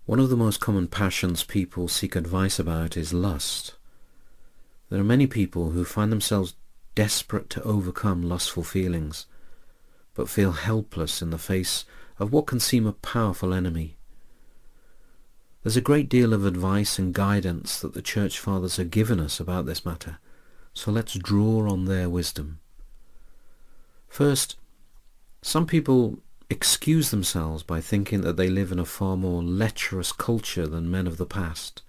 One of the most common passions people seek advice about is lust. There are many people who find themselves desperate to overcome lustful feelings, but feel helpless in the face of what can seem a powerful enemy. There's a great deal of advice and guidance that the Church Fathers have given us about this matter, so let's draw on their wisdom. First, some people excuse themselves by thinking that they live in a far more lecherous culture than men of the past.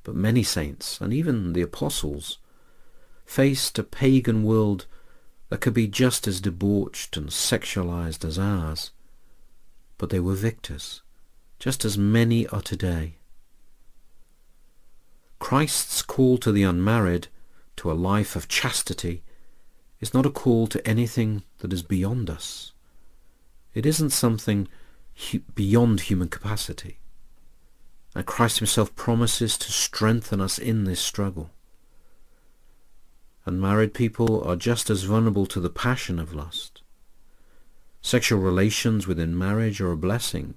But many saints, and even the apostles, faced a pagan world that could be just as debauched and sexualized as ours. But they were victors, just as many are today. Christ's call to the unmarried, to a life of chastity, is not a call to anything that is beyond us. It isn't something beyond human capacity. And Christ himself promises to strengthen us in this struggle. Unmarried people are just as vulnerable to the passion of lust. Sexual relations within marriage are a blessing,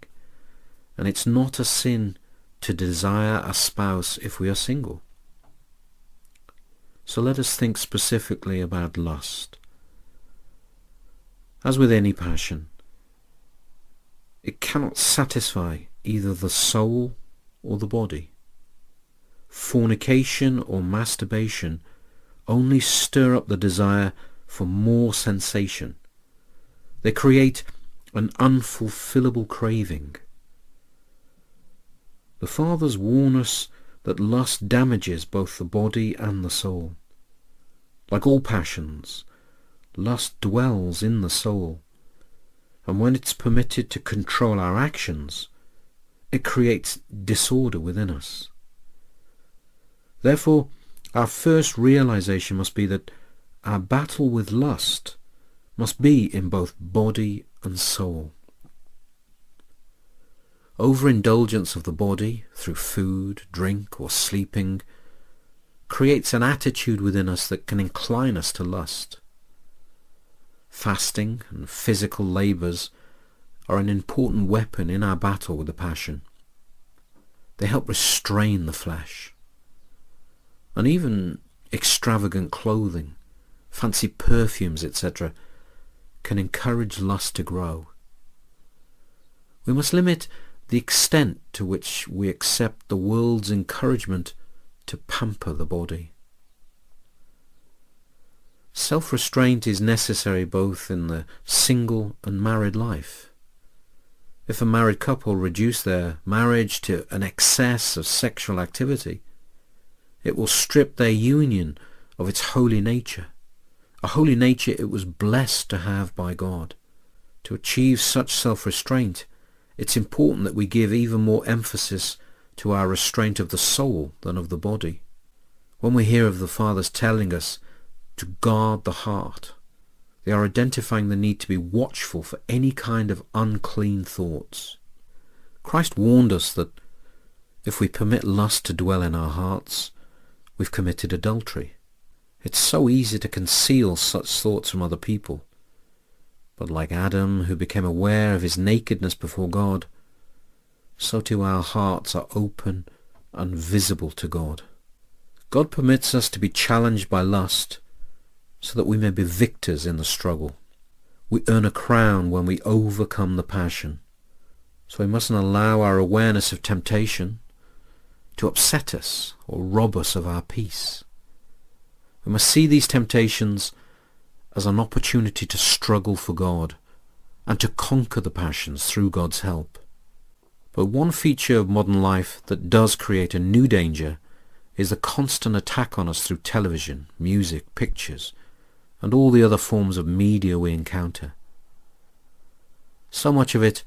and it's not a sin to desire a spouse if we are single. So let us think specifically about lust. As with any passion, it cannot satisfy either the soul or the body. Fornication or masturbation only stir up the desire for more sensation. They create an unfulfillable craving. The Fathers warn us that lust damages both the body and the soul. Like all passions, lust dwells in the soul, and when it's permitted to control our actions, it creates disorder within us. Therefore, our first realization must be that our battle with lust must be in both body and soul. Overindulgence of the body through food, drink, or sleeping creates an attitude within us that can incline us to lust. Fasting and physical labours are an important weapon in our battle with the passion. They help restrain the flesh. And even extravagant clothing, fancy perfumes, etc., can encourage lust to grow. We must limit the extent to which we accept the world's encouragement to pamper the body. Self-restraint is necessary both in the single and married life. If a married couple reduce their marriage to an excess of sexual activity, it will strip their union of its holy nature, a holy nature it was blessed to have by God. To achieve such self-restraint, it's important that we give even more emphasis to our restraint of the soul than of the body. When we hear of the Fathers telling us to guard the heart, they are identifying the need to be watchful for any kind of unclean thoughts. Christ warned us that if we permit lust to dwell in our hearts, we've committed adultery. It's so easy to conceal such thoughts from other people. But like Adam, who became aware of his nakedness before God, so too our hearts are open and visible to God. God permits us to be challenged by lust so that we may be victors in the struggle. We earn a crown when we overcome the passion. So we mustn't allow our awareness of temptation to upset us or rob us of our peace. We must see these temptations as an opportunity to struggle for God and to conquer the passions through God's help. But one feature of modern life that does create a new danger is the constant attack on us through television, music, pictures, and all the other forms of media we encounter. So much of it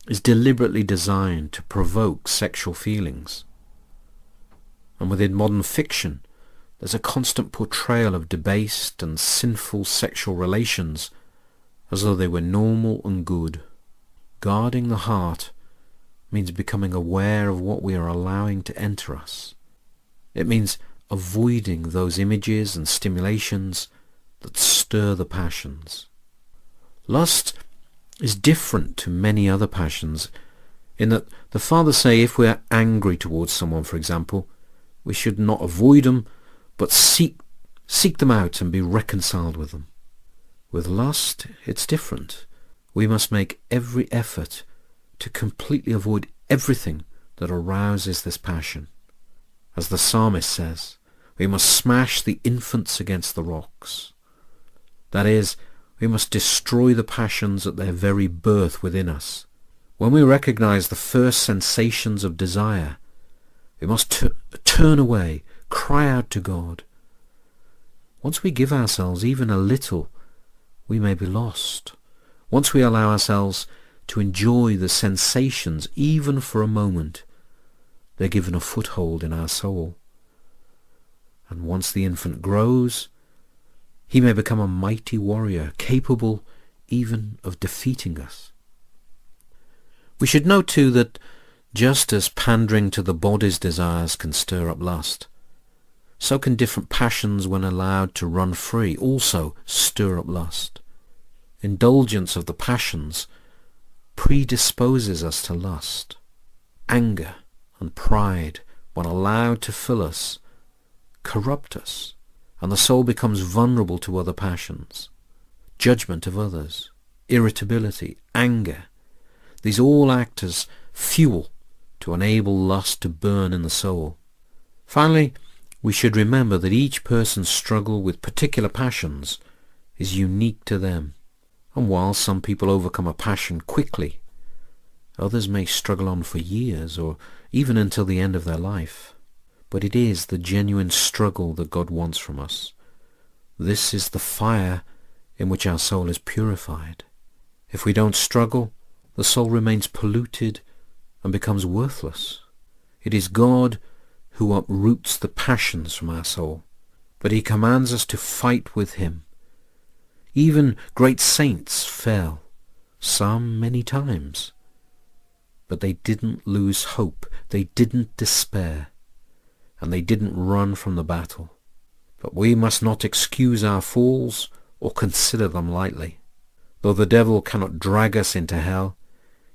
is deliberately designed to provoke sexual feelings. And within modern fiction, there's a constant portrayal of debased and sinful sexual relations as though they were normal and good. Guarding the heart means becoming aware of what we are allowing to enter us. It means avoiding those images and stimulations that stir the passions. Lust is different to many other passions in that the Fathers say if we are angry towards someone, for example, we should not avoid them, but seek them out and be reconciled with them. With lust, it's different. We must make every effort to completely avoid everything that arouses this passion. As the psalmist says, we must smash the infants against the rocks. That is, we must destroy the passions at their very birth within us. When we recognize the first sensations of desire, we must turn away, cry out to God. Once we give ourselves even a little, we may be lost. Once we allow ourselves to enjoy the sensations even for a moment, they're given a foothold in our soul. And once the infant grows, he may become a mighty warrior, capable even of defeating us. We should note too that just as pandering to the body's desires can stir up lust, so can different passions, when allowed to run free, also stir up lust. Indulgence of the passions predisposes us to lust. Anger and pride, when allowed to fill us, corrupt us, and the soul becomes vulnerable to other passions. Judgment of others, irritability, anger, these all act as fuel to enable lust to burn in the soul. Finally, we should remember that each person's struggle with particular passions is unique to them, and while some people overcome a passion quickly, others may struggle on for years or even until the end of their life. But it is the genuine struggle that God wants from us. This is the fire in which our soul is purified. If we don't struggle, the soul remains polluted and becomes worthless. It is God who uproots the passions from our soul, but he commands us to fight with him. Even great saints fell, some many times, but they didn't lose hope, they didn't despair, and they didn't run from the battle. But we must not excuse our falls or consider them lightly. Though the devil cannot drag us into hell,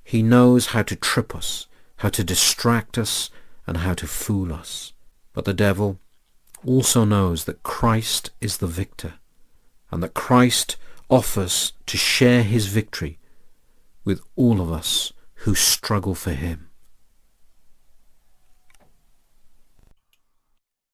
he knows how to trip us, how to distract us, and how to fool us. But the devil also knows that Christ is the victor, and that Christ offers to share his victory with all of us who struggle for him.